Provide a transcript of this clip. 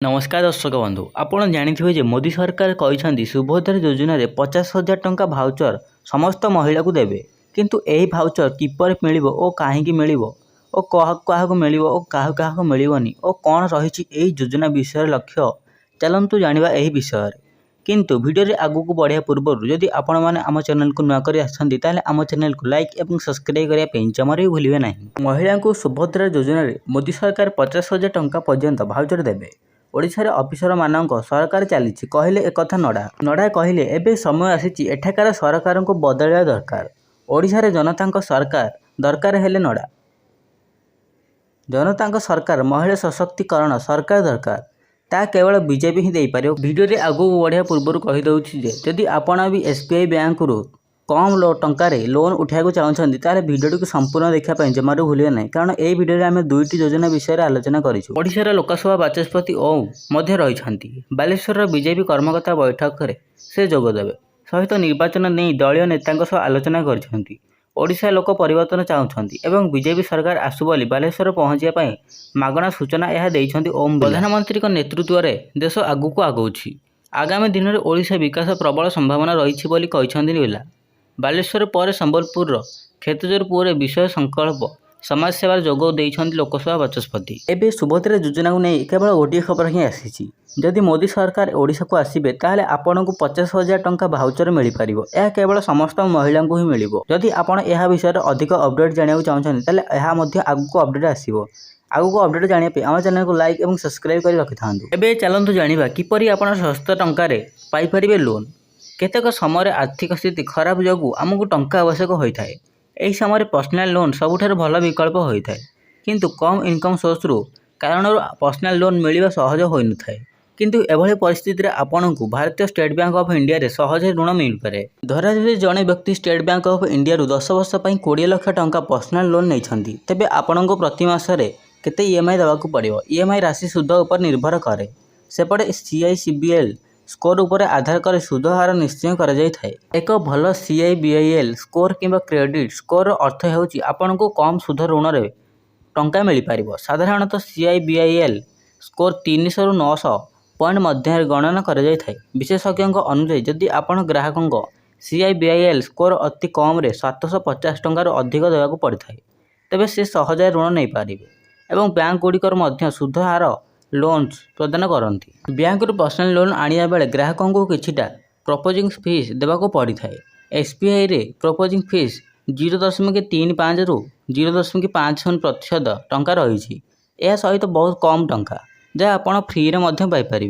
नमस्कार दर्शक बंधु आपड़ जानी जे मोदी सरकार कहते सुभद्रा योजन 50,000 टंका भाउचर समस्त महिला को देवे किंतु यही भाउचर किपर मिल और कहीं मिल और क्या मिल और क्या मिलनी और कौन रही योजना विषय लक्ष्य चलतु जाना यही विषय किंतु वीडियो आगू को बढ़िया पूर्व जदि आपण मैंने आम चैनल को नुआ कर आम चैनल को लाइक और सब्सक्राइब करने जमार भी भूलें ना। महिला को सुभद्रा योजन मोदी सरकार 50,000 टंका पर्यंत भाउचर देवे। ओडिशार अफिसर मानक सरकार चली कहले एक नड़ा कहले एबे समय आसी एठाकार सरकार को बदलवा दरकार। ओडिशार जनता सरकार दरकार हेले नड़ा जनता सरकार महिला सशक्तिकरण सरकार दरकार ता केवल बीजेपी ही देपारे। वीडियो आगू बढ़िया पूर्व कहीदे जदि आपण भी एसबीआई बैंक रु कम टंकार लोन उठाया चाहते ताले वीडियो को संपूर्ण देखापी जमारू भूलिए ना कारण यही वीडियो आम दुईटी योजना विषय में आलोचना करूँ। ओडिशार लोकसभा बाचस्पति ओम मध्य रही बालेश्वर बीजेपी कर्मकर्ता बैठक में से जोगदेवे सहित निर्वाचन नहीं दलीय नेता सह आलोचना कर ओडिशा लोक परिवर्तन चाहते एवं बीजेपी सरकार आसु बोली बालेश्वर पहुंचापी मागणा सूचना यह देइछन्ति ओम। प्रधानमंत्री नेतृत्व में देश आगू को आगौछि आगामी दिन में ओडिशा विकास प्रबल संभावना रही बोली कहिछन्ति। बालेश्वर पर संबलपुर क्षेत्रजोरपुर विषय संकल्प समाज सेवार जोग देइछन्ति लोकसभा बाचस्पति। एबे सुभद्रा योजना को नहीं केवल गोटे खबर ही आसी जदि मोदी सरकार ओडिशा को आसबे ताले आपन को 50,000 टंका भाउचर मिल पार। यह केवल समस्त महिला को ही मिल। जदि आपन यह विषय अधिक अपडेट जाना चाहते ताले यह आगू को अपडेट आसो आगू को अपडेट जानापी आम चैनल को लाइक और सब्सक्राइब कर रखि था। एबे चलतु जाना किपरि आपन सस्ता टंकार पाइपर लोन। केतेक समय आर्थिक स्थिति खराब जो आमको टंका आवश्यक होता है यही समय पर्सनाल लोन सबुठार भल विकल्प होता है किंतु कम इनकम सोर्स कारण पर्सनाल लोन मिलवा सहज हो न था किंतु एभली परिस्थिति रे आपन को भारतीय स्टेट बैंक ऑफ इंडिया रे सहज ऋण मिल पारे। धरा जड़े व्यक्ति स्टेट बैंक ऑफ इंडिया रु 10 वर्ष 20 लाख टंका पर्सनाल लोन नहीं तेबे आपन को प्रति मासरे केते ईएमआई देवाक पड़ो। ईएमआई राशि सुध उपर निर्भर करे सेपटे सीआईसीबीएल स्कोर उपर आधार कर सुध हार निश्चय कर जाए। एक भल सीआईबीआईएल स्कोर किंबा क्रेडिट स्कोर अर्थ होउची आपन को कम सुध ऋण रे टंका मिल पारिबो। साधारणतः सीआईबीआईएल स्कोर 300 रु 900 पॉइंट मध्य गणना कर जाए। विशेषज्ञों अनुसार जदि आपण ग्राहकों सीआईबीआईएल स्कोर अति कम रे 750 टंकार अधिक देवाक पड़ता है तेबे से सहज ऋण नहीं पारिबे एवं बैंक गुड़िकर मध्य सुध हार लोन्स प्रदान करती। बैंक रु पर्सनल लोन आनिया बेले ग्राहकों को किछिटा प्रपोजिंग फीस देवाक पड़ता है। एसबीआई रे प्रपोजिंग फीस 0.35 रु 0.50% टंका रही। यह सहित बहुत कम टंका जहाँ आप फ्री रे पाइपर।